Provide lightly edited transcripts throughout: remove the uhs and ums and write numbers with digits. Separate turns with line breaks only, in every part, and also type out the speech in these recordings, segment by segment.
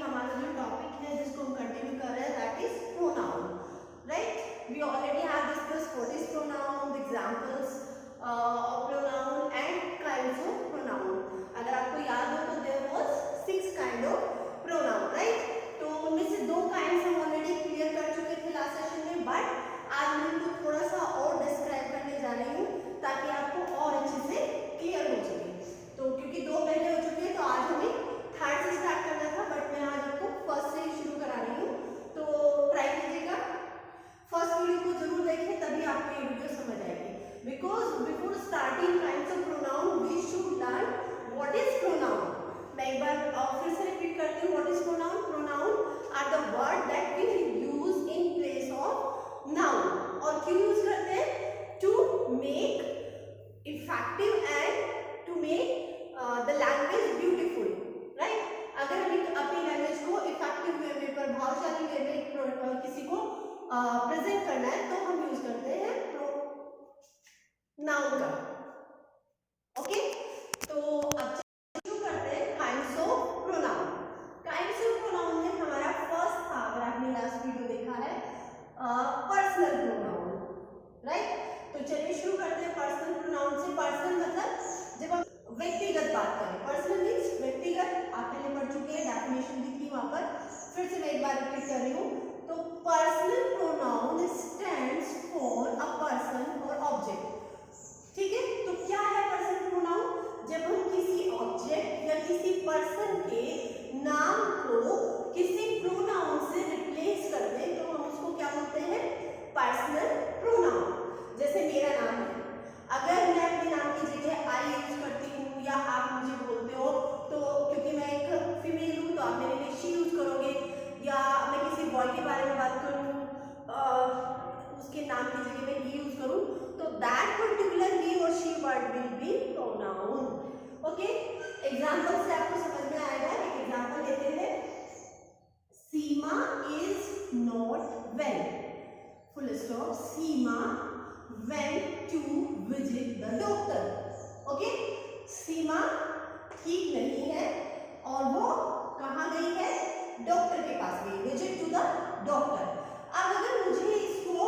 हमारा जो टॉपिक है जिसको हम कंटिन्यू कर रहे हैं that is pronoun, right. We already have discussed what is pronoun, examples of pronoun and kinds of pronoun. अगर आपको याद हो तो there was 6 kind of pronoun, right. तो उनमें से 2 काइंड्स हम ऑलरेडी क्लियर कर चुके थे लास्ट सेशन में, बट आज मैं इनको थोड़ा सा और डिस्क्राइब करने जा रही हूँ ताकि आपको और अच्छे से क्लियर हो सके। तो क्योंकि 2 पहले हो चुके हैं तो आज हमें थर्ड से स्टार्ट करना था, बट मैं आज आपको फर्स्ट से ही शुरू करा रही हूँ, तो ट्राई कीजिएगा। फर्स्ट वीडियो को जरूर देखें तभी आपको ये वीडियो समझ आएगी, because before starting kinds of pronoun we should learn what is pronoun. मैं एक बार फिर से रिपीट करती हूँ, what is pronoun. Pronoun are the word that we use in place of noun. और क्यों यूज करते हैं? To make effective and to make the language beautiful, right. अगर हमें अपनी लैंग्वेज को इफेक्टिव वे में, प्रभावशाली वे में किसी को प्रेजेंट करना है तो हम यूज करते हैं नाउन का। ओके, तो अब शुरू करते हैं kinds of pronoun. Kinds of pronoun में हमारा फर्स्ट था, अगर आपने लास्ट वीडियो देखा है, पर्सनल प्रोनाउन, राइट। तो चलिए शुरू करते हैं पर्सनल प्रोनाउन से। पर्सनल मतलब जब हम व्यक्तिगत बात करें, पर्सनल मीन्स व्यक्तिगत, आप पहले पढ़ चुके हैं, डेफिनेशन दी थी वहां पर, फिर से मैं एक बार रिपीट कर रही हूँ। तो personal pronoun stands for a person और ऑब्जेक्ट, ठीक है। तो क्या है पर्सनल प्रोनाउन? जब हम किसी ऑब्जेक्ट या किसी पर्सन के नाम को किसी प्रोनाउन से रिप्लेस करते हैं तो हम उसको क्या बोलते हैं? Personal pronoun. जैसे मेरा नाम है, अगर मैं अपने नाम की जगह आई यूज करती हूँ या आप मुझे बोलते हो, तो क्योंकि मैं एक फीमेल हूँ तो आप मेरे लिए शी यूज करोगे, या मैं किसी बॉय के बारे में बात करूँ उसके नाम की जगह मैं ही यूज करूँ, तो दैट पर्टिकुलर ही और she word will be pronoun. Okay, example से आपको समझ में आएगा। एक एग्जांपल लेते हैं, Seema is not well, full stop, Seema went to visit the doctor। Okay, Seema ठीक नहीं है और वो कहाँ गई है? डॉक्टर के पास गई, विजिट टू द डॉक्टर। अब अगर मुझे इसको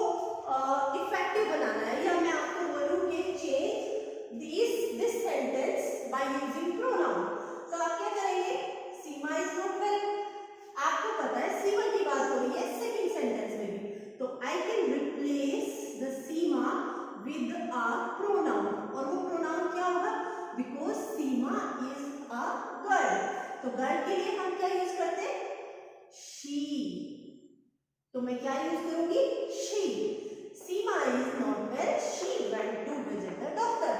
इफेक्टिव बनाना है, या मैं आपको बोलूं कि change this sentence by using pronoun, तो आप क्या करेंगे? सीमा इज नॉट वेल, आपको पता है सीमा की बात हो रही है सेकंड सेंटेंस में भी, तो I can replace the Seema with a pronoun. और वो प्रोनाउन क्या होगा? Because Seema is a girl, तो गर्ल के लिए हम क्या यूज करते हैं? शी। तो मैं क्या यूज करूंगी? She. Seema is not well, she went to visit the doctor.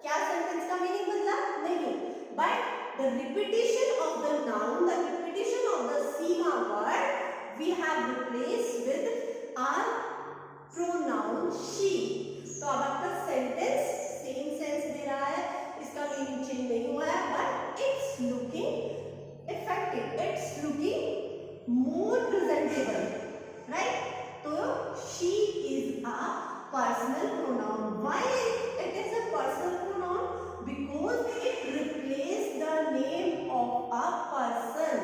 क्या सेंटेंस का मीनिंग बदला? नहीं, but the repetition of the noun, the repetition of the Seema word we have replaced with our pronoun she. तो अब आपका sentence same sense they रहा है, इसका मीनिंग चेंज नहीं हुआ है, but it's looking effective, it's looking more presentable, right. तो she is a personal pronoun. Why it is a personal pronoun? Because it replace the name of a person.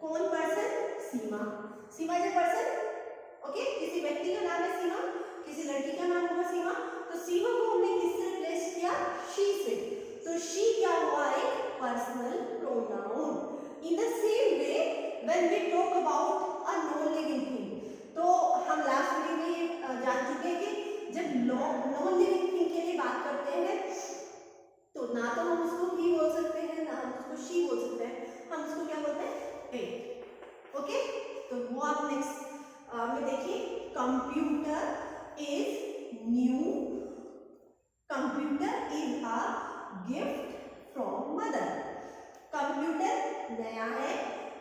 कौन person? Seema. Seema is a person, okay. किसी व्यक्ति का नाम है सीमा, किसी लड़की का नाम होगा सीमा, तो सीमा को हमने किससे रिप्लेस किया? शी से। तो शी क्या हुआ? एक personal pronoun. In the same way when we talk about a non living thing, तो हम लास्ट वीडियो में जान चुके हैं कि जब नॉन लिविंग थिंग के लिए बात करते हैं तो ना तो हम उसको ही बोल सकते हैं, ना हम उसको शी बोल सकते हैं, हम उसको क्या बोलते हैं? इट। ओके, तो वो आप नेक्स्ट में देखिए, computer is new, computer is a gift from mother. Computer नया है,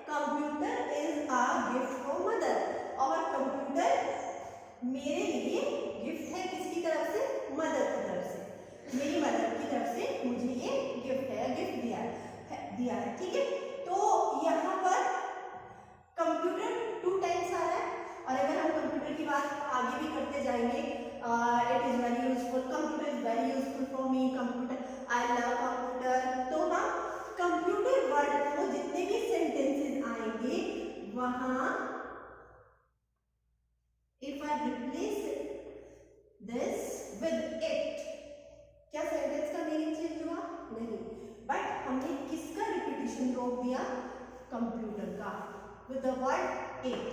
computer is a gift from mother, और कंप्यूटर मेरे लिए गिफ्ट है, किसकी तरफ से? मदर की तरफ से, मेरी मदर की तरफ से मुझे ये गिफ्ट है, गिफ्ट दिया है, ठीक है। तो यहाँ पर कंप्यूटर 2 टाइम्स आ रहा है, और अगर हम कंप्यूटर की बात आगे भी करते जाएंगे, it is very useful, computer is very useful for me, computer, I love computer, तो हम कंप्यूटर वर्ड को जितने भी सेंटेंसेस आएंगे वहां if I replace this with it, क्या सेंटेंस का मीनिंग चेंज हुआ? नहीं, बट हमने किसका रिपीटिशन रोक दिया? कंप्यूटर का, with the word it.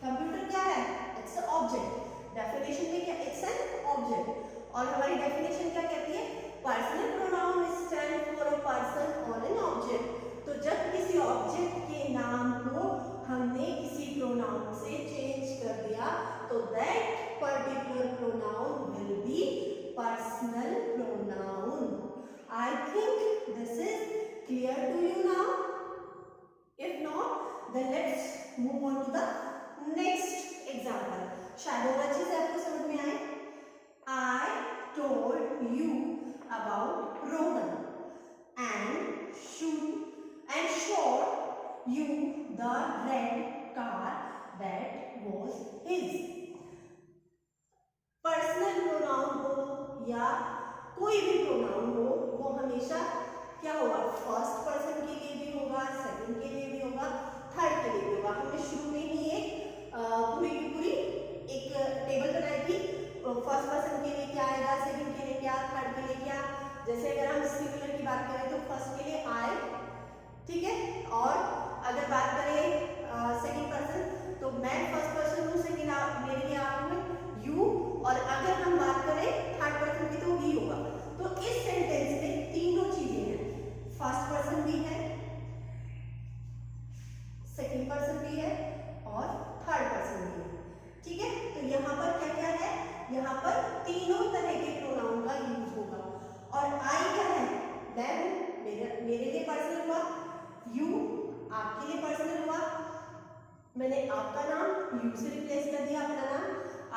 Computer क्या है? It's a object. डेफिनेशन में क्या? It's an object. और हमारी डेफिनेशन क्या कहती है? Personal pronoun stand for a person और एन ऑब्जेक्ट। तो जब किसी ऑब्जेक्ट के नाम को हमने किसी प्रोनाउन से चेंज कर दिया तो that particular pronoun will be personal pronoun. I think this is clear to you now. If not, then let's move on to the next example. शायद और अच्छे से आपको समझ में आए। I told you about Rohan and showed you the red car that was his. Personal pronoun हो या कोई भी प्रोनाउन हो, वो हमेशा क्या होगा? फर्स्ट पर्सन के लिए भी होगा, सेकंड के लिए भी होगा, थर्ड के लिए भी होगा। हमने शुरू में ही एक पूरी की पूरी एक टेबल बनाई थी। फर्स्ट पर्सन के लिए क्या आएगा, सेकंड के लिए क्या, थर्ड के लिए क्या। जैसे अगर हम सिंगुलर की बात करें तो फर्स्ट के लिए आई, ठीक है। और अगर बात करें सेकंड पर्सन तो मैं फर्स्ट पर्सन हूँ, सेकंड मेरे लिए आप हुए यू। और अगर हम बात करें थर्ड पर्सन की तो वी होगा। तो इस सेंटेंस में तीनों चीजें हैं, फर्स्ट पर्सन भी है, सेकंड पर्सन भी है और थर्ड पर्सन भी है, ठीक है। तो यहाँ पर क्या क्या है? यहाँ पर तीनों तरह के प्रोनाउन का यूज होगा। और आई क्या है? मैं हूं, मेरे लिए पर्सनल हुआ, यू आपके लिए पर्सनल हुआ, मैंने आपका नाम यू से रिप्लेस कर दिया, अपना नाम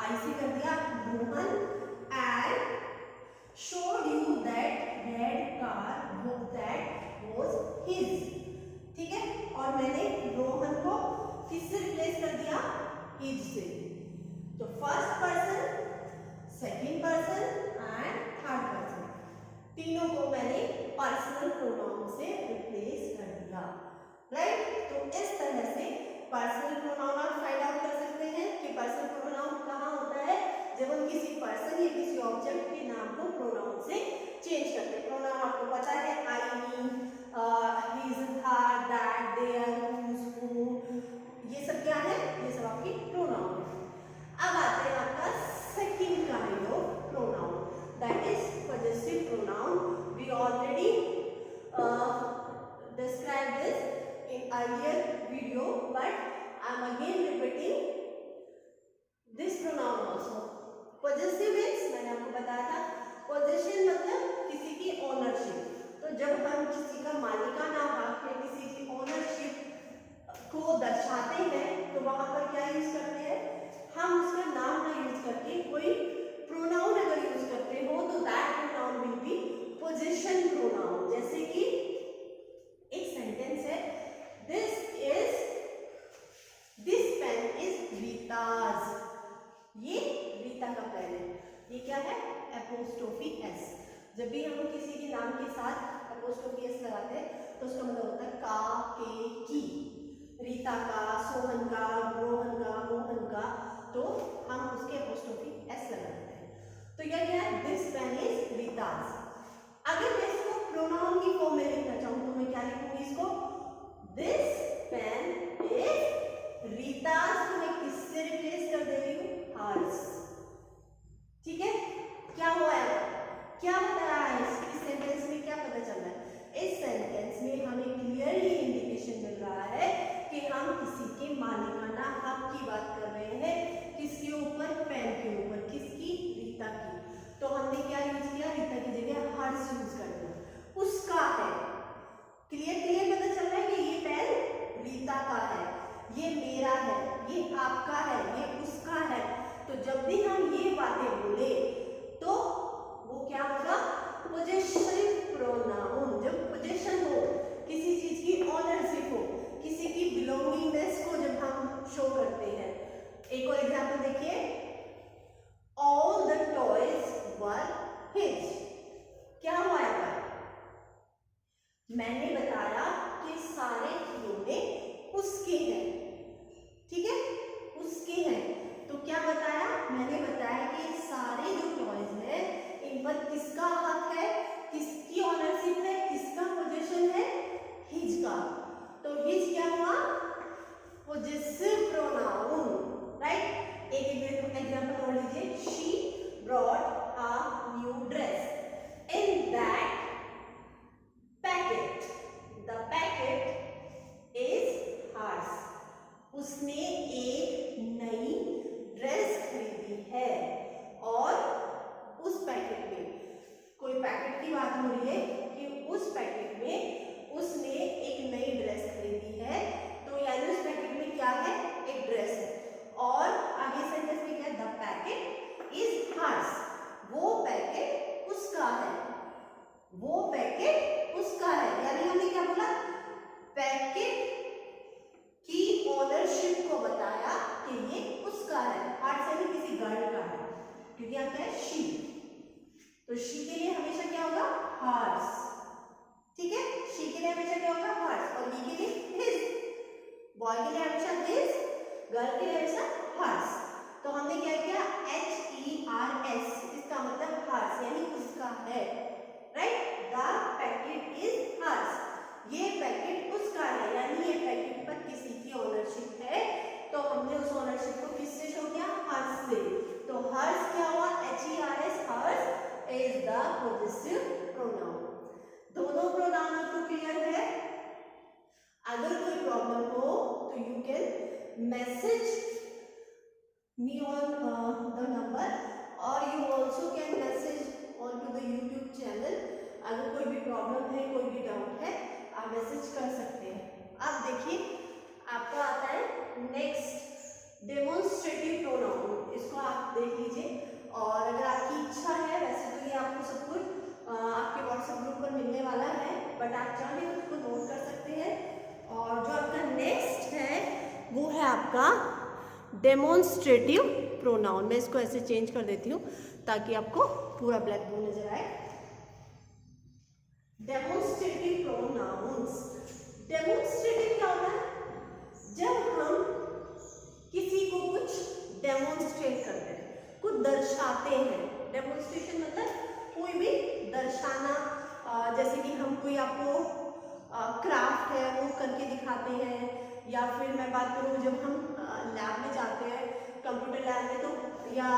आई से कर दिया Rohan, and showed you that red car that was his, ठीक है। और मैंने रोहन को किससे रिप्लेस कर दिया? his से। तो first person, second person and third person, तीनों को मैंने पर्सनल प्रोनाउन से रिप्लेस कर दिया, राइट। तो इस तरह से पर्सनल प्रोनाउन आप फाइंड आउट कर सकते हैं कि पर्सनल प्रोनाउन कहाँ होता है? जब हम किसी पर्सन या किसी ऑब्जेक्ट के नाम को प्रोनाउन से चेंज करते हैं। प्रोनाउन आपको पता है, I, me, his, her, that, there, whose, whom, ये सब क्या है? ये सब आपकी प्रोनाउन है। अब आते हैं आपका second kind of pronoun, that is possessive pronoun. We already described this in earlier video, but I am again repeating this pronoun also. Possessive means मैंने आपको बताया था, पोजेशन मतलब किसी की ओनरशिप। तो जब हम किसी का मालिकाना हक या किसी की ओनरशिप को दर्शाते हैं तो वहां पर क्या यूज करते हैं? हम उसका नाम ना यूज करके कोई प्रोनाउन अगर यूज करते हो तो that pronoun will B possession pronoun. जैसे कि एक सेंटेंस है, दिस पेन इज रीताज, ये रीता का पेन है। ये क्या है? Apostrophe S. जब भी हम किसी के नाम के साथ एपोस्ट्रोफी एस लगाते हैं तो उसका मतलब होता है का, के, की। रीता का, सोहन का, रोहन का, मोहन का, तो हम उसके एपोस्ट्रोफी एस लगाते हैं। तो यह क्या है? This pen is Rita's. अगर मैं इसको प्रोनाउन की फॉर्म में लिखना चाहूँ तो मैं क्या लिखूंगी इसको? दिस पेन इज रीताज को मैं किससे रिप्लेस कर दे रही हूँ? हर्स, ठीक है। क्या हुआ है? क्या बता रहा है इस सेंटेंस में? क्या पता चल रहा है? इस सेंटेंस में हमें क्लियरली इंडिकेशन मिल रहा है कि हम किसी के मालिकाना हक की बात है, right, the packet is hers, ये पैकेट उसका है, यानी ये पैकेट पर किसी की ओनरशिप है, तो हमने उस ओनरशिप को किससे शो किया, हर्स से, तो हर्स क्या हुआ, HERS, hers is the possessive pronoun. दोनों प्रोनाउन को क्लियर है? अगर कोई प्रॉब्लम हो तो you can message me on the number और you also can message on to the YouTube channel. अगर कोई भी प्रॉब्लम है, कोई भी डाउट है, आप मैसेज कर सकते हैं। अब देखिए आपका आता है नेक्स्ट डेमोन्स्ट्रेटिव प्रोनाउन, इसको आप देख लीजिए और अगर आपकी इच्छा है, वैसे तो ये आपको सब कुछ आपके व्हाट्सएप ग्रुप पर मिलने वाला है, बट आप चाहें तो उसको नोट कर सकते हैं। और जो आपका नेक्स्ट है वो है आपका डेमोन्स्ट्रेटिव प्रोनाउन। मैं इसको ऐसे चेंज कर देती हूँ ताकि आपको पूरा ब्लैक बोर्ड नजर आए। डेमोन्स्ट्रेटिव प्रोनाउंस, डेमोन्स्ट्रेटिव क्या होता है, जब हम किसी को कुछ डेमोन्स्ट्रेट करते हैं, कुछ दर्शाते हैं। डेमोन्स्ट्रेशन मतलब कोई भी दर्शाना, जैसे कि हम कोई आपको क्राफ्ट है वो करके दिखाते हैं, या फिर मैं बात करूँ जब हम लैब में जाते हैं, कंप्यूटर लैब में, तो या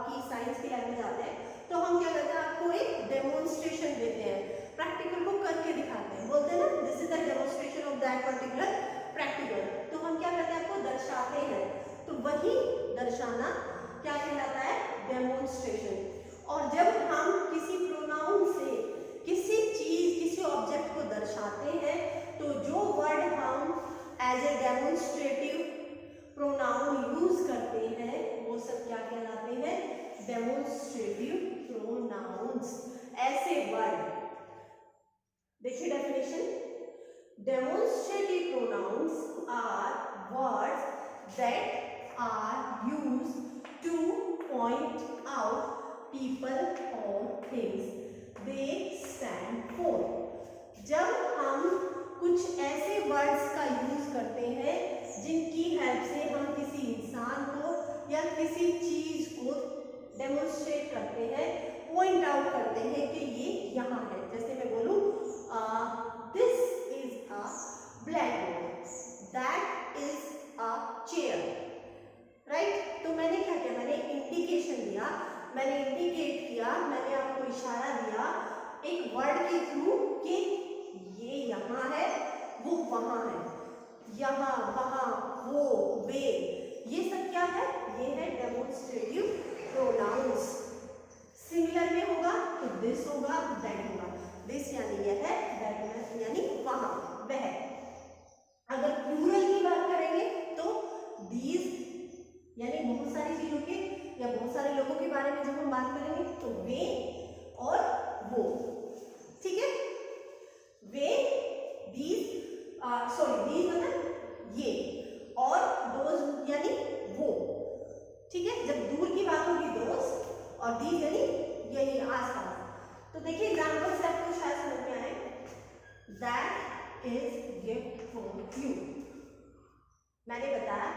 की साइंस की लैब में जाते हैं, तो हम क्या करते हैं, आपको एक डेमोन्स्ट्रेशन देते हैं, प्रैक्टिकल को करके दिखाते हैं, बोलते हैं ना this is the demonstration of that particular practical, तो हम क्या करते हैं, आपको दर्शाते हैं, तो वही दर्शाना क्या कहलाता है, डेमोन्स्ट्रेशन। और जब हम किसी प्रोनाउन से किसी चीज, किसी ऑब्जेक्ट को दर्शाते हैं, तो जो वर्ड हम as a demonstrative pronoun use करते हैं वो सब क्या कहलाते हैं, डेमोन्स्ट्रेटिव प्रोनाउंस। ऐसे वर्ड देखिए definition, demonstrative pronouns are words that are used to point out people or things they stand for। जब हम कुछ ऐसे वर्ड्स का यूज करते हैं जिनकी हेल्प से हम किसी इंसान को या किसी चीज को डेमोन्स्ट्रेट करते हैं, पॉइंट आउट करते हैं कि ये यहाँ है। जैसे मैं बोलूँ this is a black board, that is a chair, right. तो मैंने क्या किया, मैंने इंडिकेशन दिया, मैंने इंडिकेट किया, मैंने आपको इशारा दिया एक वर्ड के थ्रू कि ये यहाँ है, वो वहाँ है, यहाँ वहाँ वो वे, ये सब क्या है, ये है डेमोन्स्ट्रेटिव प्रोनाउंस। सिंगुलर में होगा तो दिस होगा, दैट होगा, दिस यानी यह है, दैट यानी वहाँ वह। अगर प्लूरल की बात करेंगे तो दीज यानी बहुत सारी चीजों के या बहुत सारे लोगों के बारे में जब हम बात करेंगे तो वे और वो, ठीक है, वे, दीज, सॉरी दीज मतलब ये, और दोज यानी वो, ठीक है। जब दूर की बात होगी दोज, और दीज यानी यही आसपास। तो देखिए एग्जाम्पल से आपको शायद समझ में आए, that is gift for you, मैंने बताया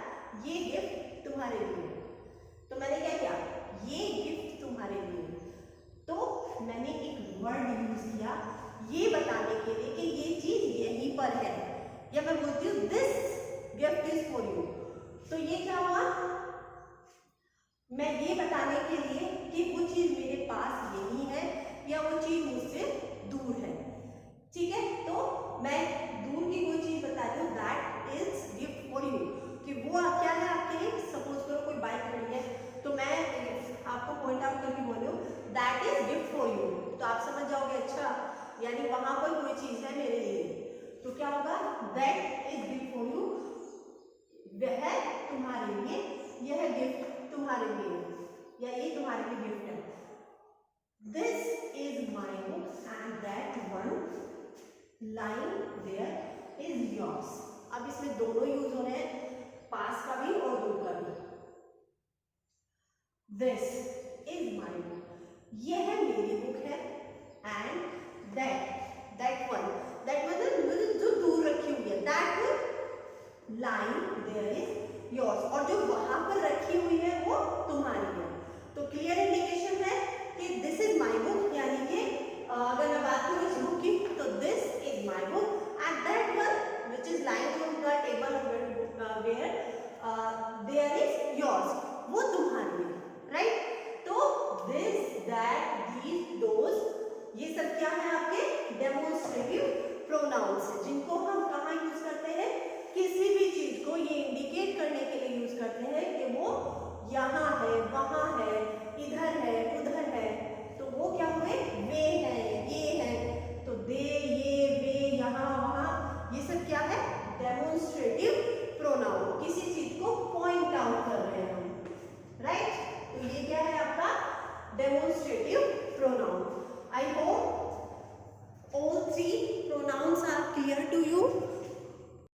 ये गिफ्ट तुम्हारे लिए, तो मैंने क्या किया, ये गिफ्ट तुम्हारे लिए, तो मैंने एक वर्ड यूज किया ये बताने के लिए कि ये चीज यहीं पर है, या मैं बोलती हूँ this gift is for you, तो ये क्या हुआ, मैं ये बताने के लिए कि वो चीज मेरे पास यही है या वो चीज मुझसे दूर है, ठीक है। तो मैं दूर की कोई चीज बता रही हूँ, that is gift for you, कि वो क्या है आपके लिए। सपोज करो कोई बाइक खड़ी है, तो मैं आपको पॉइंट आउट करके बोलूँ that is gift for you, तो आप समझ जाओगे अच्छा यानी वहां पर कोई चीज है मेरे लिए, तो क्या होगा, that is gift for you, वह तुम्हारे लिए, यह गिफ्ट तुम्हारे लिए, या ये तुम्हारे लिए गिफ्ट है। This is my book and that one lying there is yours. अब इसमें दोनों यूज हो रहे हैं, पास का भी और दूर का भी। दिस इज माई बुक, यह मेरी बुक है, एंड दैट वन, दैट मतलब जो दूर रखी हुई है, that lying there is yours, और जो वहां पर रखी हुई है वो तुम्हारी है। तो क्लियर इंडिकेशन है कि दिस इज माई बुक यानी कि योर्स, वो तुम्हारे, राइट। तो दिस, दैट, दीज, दोज, ये सब क्या है आपके डेमोन्स्ट्रेटिव प्रोनाउंस है, जिनको हम कहाँ यूज करते हैं, किसी भी चीज को ये इंडिकेट करने के लिए यूज करते हैं कि वो